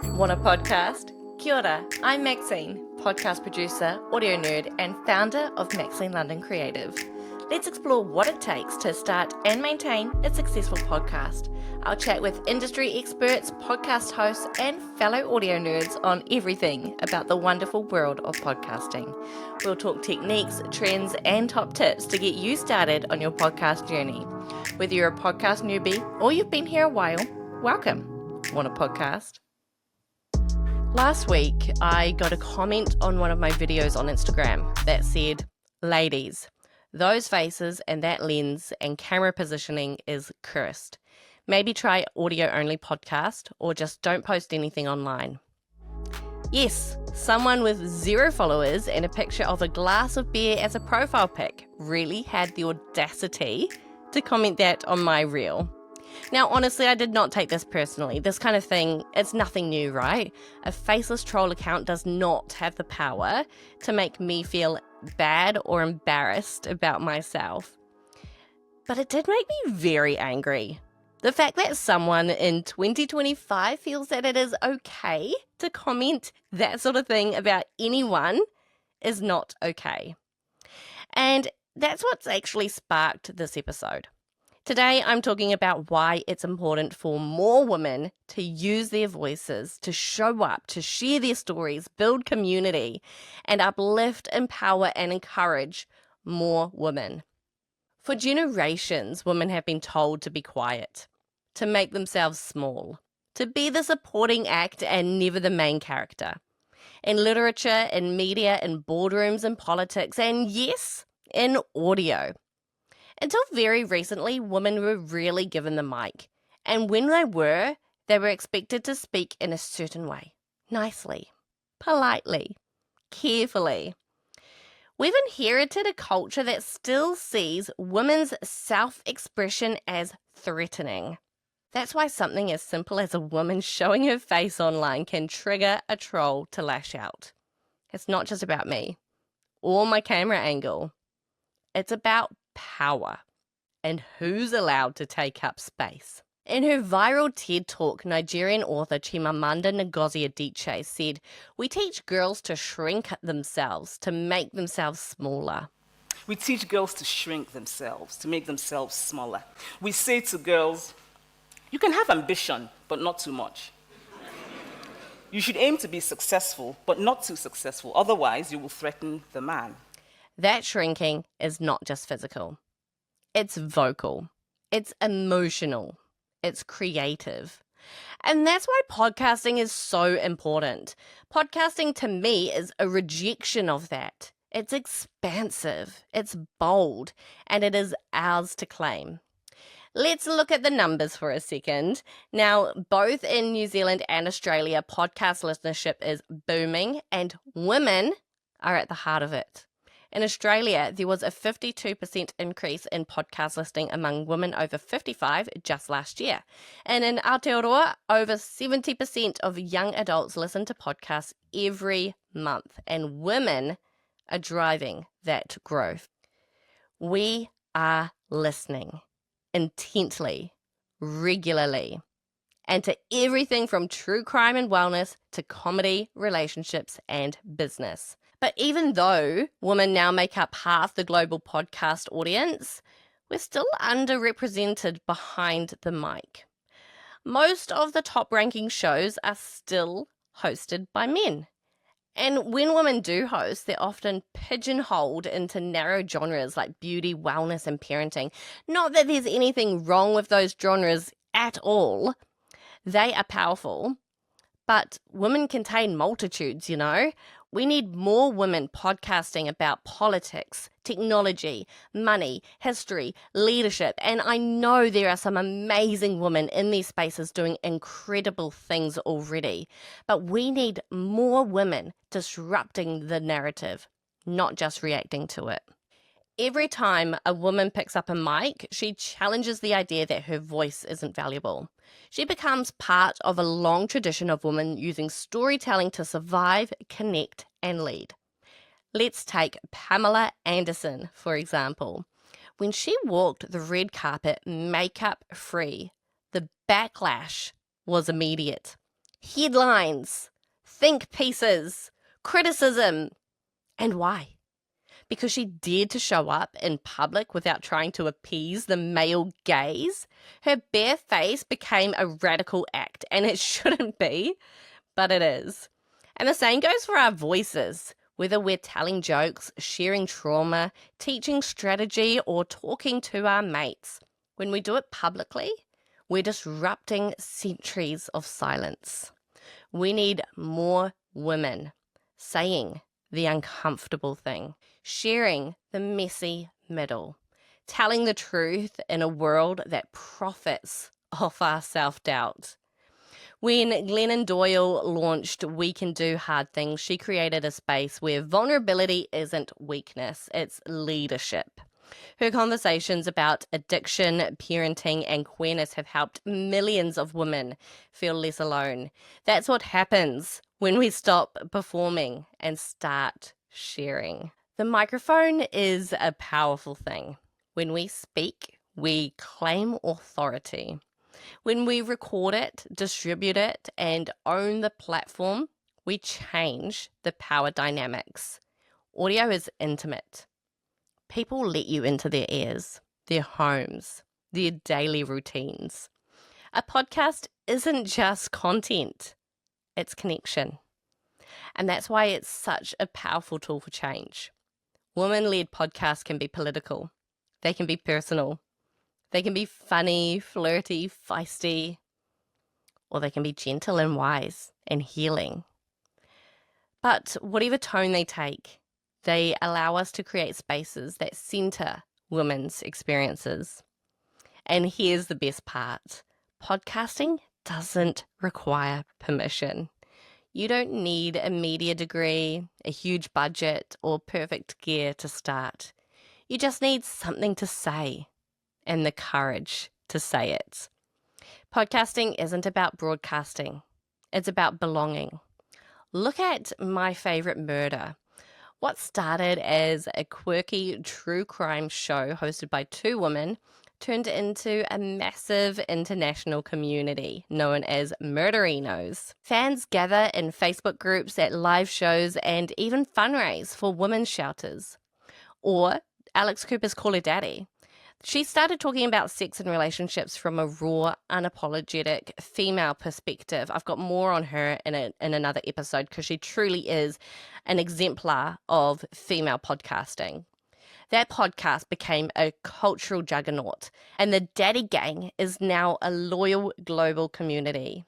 Want a podcast? Kia ora, I'm Maxine, podcast producer, audio nerd, and founder of Maxine London Creative. Let's explore what it takes to start and maintain a successful podcast. I'll chat with industry experts, podcast hosts, and fellow audio nerds on everything about the wonderful world of podcasting. We'll talk techniques, trends, and top tips to get you started on your podcast journey. Whether you're a podcast newbie or you've been here a while, welcome. Want a podcast? Last week, I got a comment on one of my videos on Instagram that said, "Ladies, those faces and that lens and camera positioning is cursed. Maybe try audio-only podcast or just don't post anything online." Yes, someone with 0 followers and a picture of a glass of beer as a profile pic really had the audacity to comment that on my reel. Now, honestly, I did not take this personally. This kind of thing, it's nothing new, right? A faceless troll account does not have the power to make me feel bad or embarrassed about myself. But it did make me very angry. The fact that someone in 2025 feels that it is okay to comment that sort of thing about anyone is not okay. And that's what's actually sparked this episode. Today, I'm talking about why it's important for more women to use their voices, to show up, to share their stories, build community, and uplift, empower, and encourage more women. For generations, women have been told to be quiet, to make themselves small, to be the supporting act and never the main character. In literature, in media, in boardrooms, in politics, and yes, in audio. Until very recently, women were really given the mic. And when they were expected to speak in a certain way. Nicely, politely, carefully. We've inherited a culture that still sees women's self-expression as threatening. That's why something as simple as a woman showing her face online can trigger a troll to lash out. It's not just about me or my camera angle. It's about power and who's allowed to take up space. In her viral TED Talk, Nigerian author Chimamanda Ngozi Adichie said, "We teach girls to shrink themselves, to make themselves smaller." We teach girls to shrink themselves, to make themselves smaller. We say to girls, you can have ambition, but not too much. You should aim to be successful, but not too successful. Otherwise, you will threaten the man. That shrinking is not just physical. It's vocal. It's emotional. It's creative. And that's why podcasting is so important. Podcasting to me is a rejection of that. It's expansive, it's bold, and it is ours to claim. Let's look at the numbers for a second. Now, both in New Zealand and Australia, podcast listenership is booming, and women are at the heart of it. In Australia, there was a 52% increase in podcast listening among women over 55 just last year. And in Aotearoa, over 70% of young adults listen to podcasts every month. And women are driving that growth. We are listening intently, regularly, and to everything from true crime and wellness to comedy, relationships, and business. But even though women now make up half the global podcast audience, we're still underrepresented behind the mic. Most of the top-ranking shows are still hosted by men. And when women do host, they're often pigeonholed into narrow genres like beauty, wellness, and parenting. Not that there's anything wrong with those genres at all. They are powerful, but women contain multitudes, you know. We need more women podcasting about politics, technology, money, history, leadership, and I know there are some amazing women in these spaces doing incredible things already, but we need more women disrupting the narrative, not just reacting to it. Every time a woman picks up a mic, she challenges the idea that her voice isn't valuable. She becomes part of a long tradition of women using storytelling to survive, connect, and lead. Let's take Pamela Anderson, for example. When she walked the red carpet makeup free, the backlash was immediate. headlines, think pieces, criticism. And why? Because she dared to show up in public without trying to appease the male gaze. Her bare face became a radical act, and it shouldn't be, but it is. And the same goes for our voices. Whether we're telling jokes, sharing trauma, teaching strategy, or talking to our mates, when we do it publicly, we're disrupting centuries of silence. We need more women saying the uncomfortable thing, sharing the messy middle, telling the truth in a world that profits off our self-doubt. When Glennon Doyle launched We Can Do Hard Things, she created a space where vulnerability isn't weakness, it's leadership. Her conversations about addiction, parenting, and queerness have helped millions of women feel less alone. That's what happens when we stop performing and start sharing. The microphone is a powerful thing. When we speak, we claim authority. When we record it, distribute it, and own the platform, we change the power dynamics. Audio is intimate. People let you into their ears, their homes, their daily routines. A podcast isn't just content, it's connection. And that's why it's such a powerful tool for change. Women-led podcasts can be political. They can be personal. They can be funny, flirty, feisty, or they can be gentle and wise and healing. But whatever tone they take, they allow us to create spaces that center women's experiences. And here's the best part. Podcasting doesn't require permission. You don't need a media degree, a huge budget, or perfect gear to start. You just need something to say and the courage to say it. Podcasting isn't about broadcasting. It's about belonging. Look at My Favorite Murder. What started as a quirky true crime show hosted by two women turned into a massive international community known as Murderinos. Fans gather in Facebook groups, at live shows, and even fundraise for women's shelters. Or Alex Cooper's Call Her Daddy. She started talking about sex and relationships from a raw, unapologetic female perspective. I've got more on her in another episode because she truly is an exemplar of female podcasting. That podcast became a cultural juggernaut, and the Daddy Gang is now a loyal global community.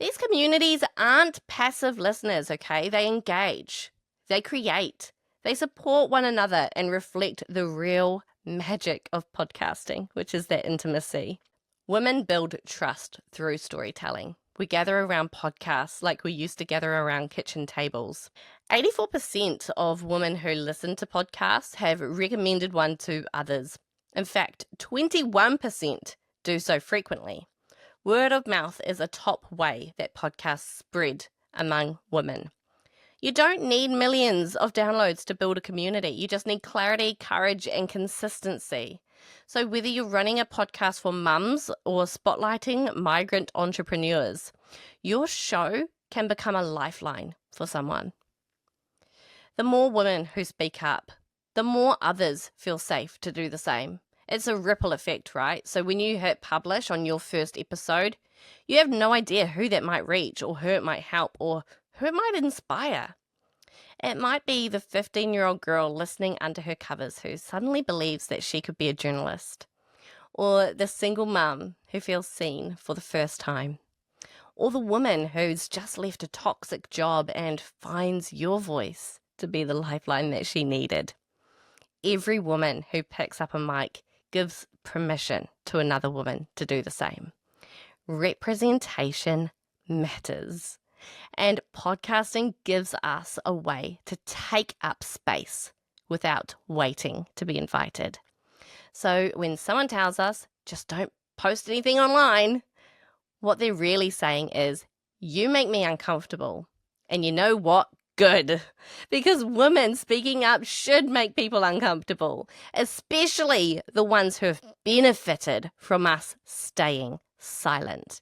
These communities aren't passive listeners, okay? They engage, they create, they support one another and reflect the real magic of podcasting, which is that intimacy. Women build trust through storytelling. We gather around podcasts like we used to gather around kitchen tables. 84% of women who listen to podcasts have recommended one to others. In fact, 21% do so frequently. Word of mouth is a top way that podcasts spread among women. You don't need millions of downloads to build a community. You just need clarity, courage, and consistency. So whether you're running a podcast for mums or spotlighting migrant entrepreneurs, your show can become a lifeline for someone. The more women who speak up, the more others feel safe to do the same. It's a ripple effect, right? So when you hit publish on your first episode, you have no idea who that might reach or who it might help or who it might inspire. It might be the 15-year-old girl listening under her covers who suddenly believes that she could be a journalist, or the single mum who feels seen for the first time, or the woman who's just left a toxic job and finds your voice to be the lifeline that she needed. Every woman who picks up a mic gives permission to another woman to do the same. Representation matters. And podcasting gives us a way to take up space without waiting to be invited. So when someone tells us, just don't post anything online, what they're really saying is, you make me uncomfortable. And you know what? Good. Because women speaking up should make people uncomfortable, especially the ones who have benefited from us staying silent.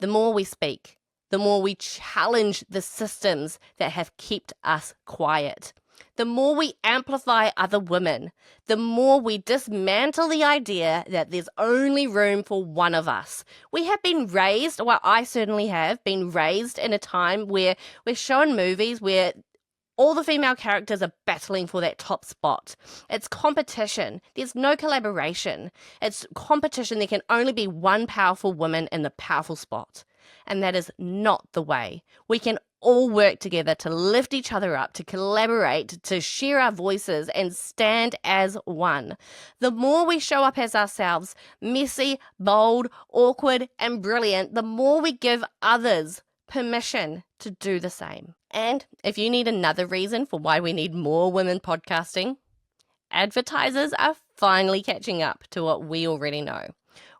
The more we speak, the more we challenge the systems that have kept us quiet. The more we amplify other women, the more we dismantle the idea that there's only room for one of us. We have been raised, well, I certainly have been raised in a time where we're shown movies where all the female characters are battling for that top spot. It's competition. There's no collaboration. It's competition. There can only be one powerful woman in the powerful spot. And that is not the way. We can all work together to lift each other up, to collaborate, to share our voices and stand as one. The more we show up as ourselves, messy, bold, awkward, and brilliant, the more we give others permission to do the same. And if you need another reason for why we need more women podcasting, advertisers are finally catching up to what we already know.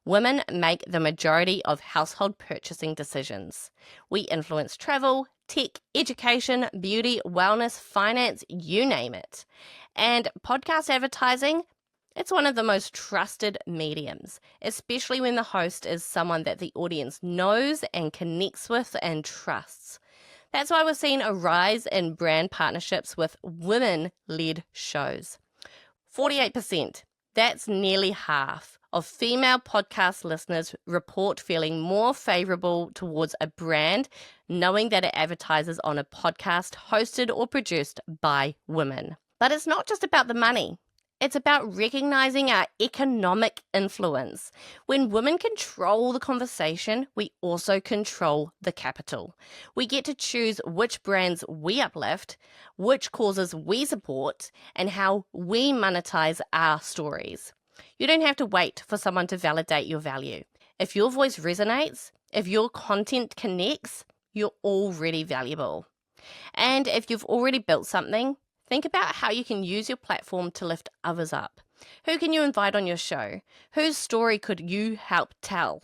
Women make the majority of household purchasing decisions. We influence travel, tech, education, beauty, wellness, finance, you name it. And podcast advertising, it's one of the most trusted mediums, especially when the host is someone that the audience knows and connects with and trusts. That's why we're seeing a rise in brand partnerships with women-led shows. 48%, that's nearly half of female podcast listeners report feeling more favorable towards a brand knowing that it advertises on a podcast hosted or produced by women. But it's not just about the money. It's about recognizing our economic influence. When women control the conversation, we also control the capital. We get to choose which brands we uplift, which causes we support, and how we monetize our stories. You don't have to wait for someone to validate your value. If your voice resonates, if your content connects, you're already valuable. And if you've already built something, think about how you can use your platform to lift others up. Who can you invite on your show? Whose story could you help tell?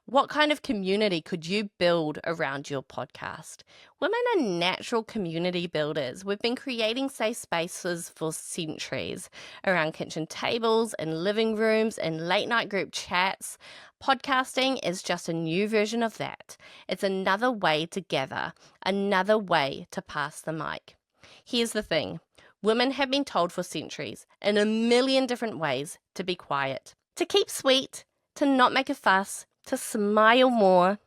What kind of community could you build around your podcast? Women are natural community builders. We've been creating safe spaces for centuries around kitchen tables and living rooms and late night group chats. Podcasting is just a new version of that. It's another way to gather, another way to pass the mic. Here's the thing. Women have been told for centuries, in a million different ways, to be quiet, to keep sweet, to not make a fuss, to smile more.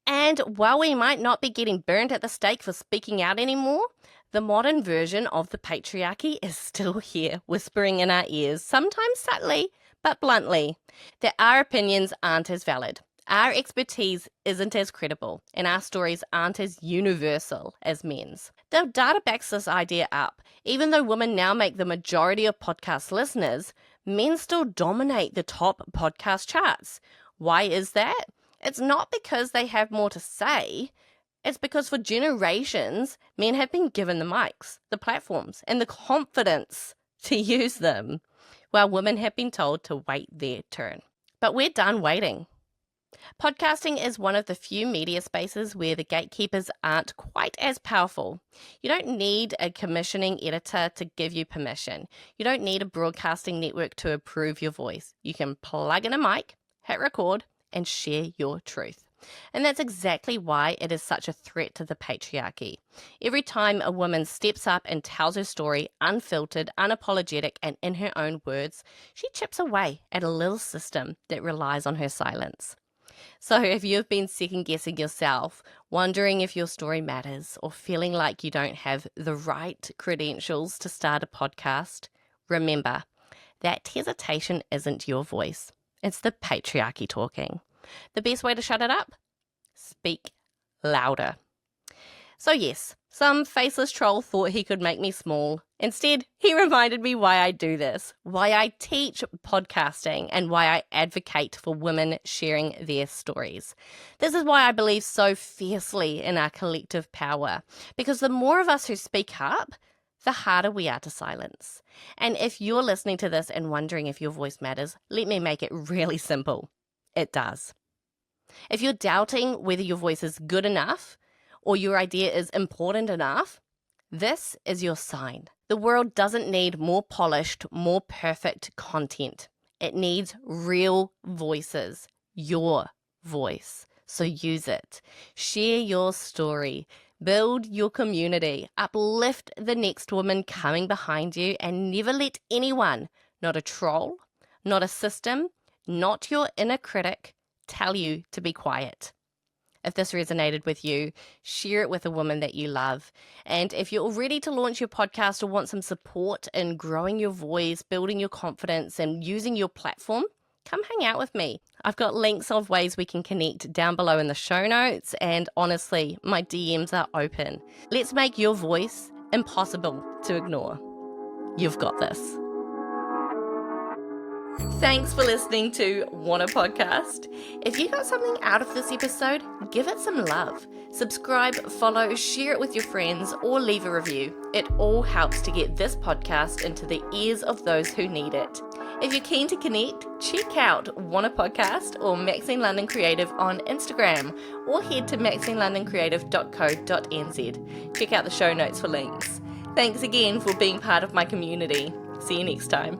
And while we might not be getting burnt at the stake for speaking out anymore, the modern version of the patriarchy is still here, whispering in our ears, sometimes subtly, but bluntly, that our opinions aren't as valid. Our expertise isn't as credible, and our stories aren't as universal as men's. The data backs this idea up. Even though women now make the majority of podcast listeners, men still dominate the top podcast charts. Why is that? It's not because they have more to say. It's because for generations, men have been given the mics, the platforms, and the confidence to use them, while women have been told to wait their turn. But we're done waiting. Podcasting is one of the few media spaces where the gatekeepers aren't quite as powerful. You don't need a commissioning editor to give you permission. You don't need a broadcasting network to approve your voice. You can plug in a mic, hit record, and share your truth. And that's exactly why it is such a threat to the patriarchy. Every time a woman steps up and tells her story unfiltered, unapologetic, and in her own words, she chips away at a little system that relies on her silence. So if you've been second-guessing yourself, wondering if your story matters, or feeling like you don't have the right credentials to start a podcast, remember, that hesitation isn't your voice. It's the patriarchy talking. The best way to shut it up? Speak louder. So yes, some faceless troll thought he could make me small. Instead, he reminded me why I do this, why I teach podcasting, and why I advocate for women sharing their stories. This is why I believe so fiercely in our collective power, because the more of us who speak up, the harder we are to silence. And if you're listening to this and wondering if your voice matters, let me make it really simple. It does. If you're doubting whether your voice is good enough or your idea is important enough, this is your sign. The world doesn't need more polished, more perfect content. It needs real voices, your voice. So use it. Share your story. Build your community. Uplift the next woman coming behind you, and never let anyone, not a troll, not a system, not your inner critic, tell you to be quiet. If this resonated with you, share it with a woman that you love. And if you're ready to launch your podcast or want some support in growing your voice, building your confidence, and using your platform, come hang out with me. I've got links of ways we can connect down below in the show notes. And honestly, my DMs are open. Let's make your voice impossible to ignore. You've got this. Thanks for listening to Want a Podcast. If you got something out of this episode, give it some love. Subscribe, follow, share it with your friends, or leave a review. It all helps to get this podcast into the ears of those who need it. If you're keen to connect, check out Want a Podcast or Maxine London Creative on Instagram, or head to maxineLondonCreative.co.nz. Check out the show notes for links. Thanks again for being part of my community. See you next time.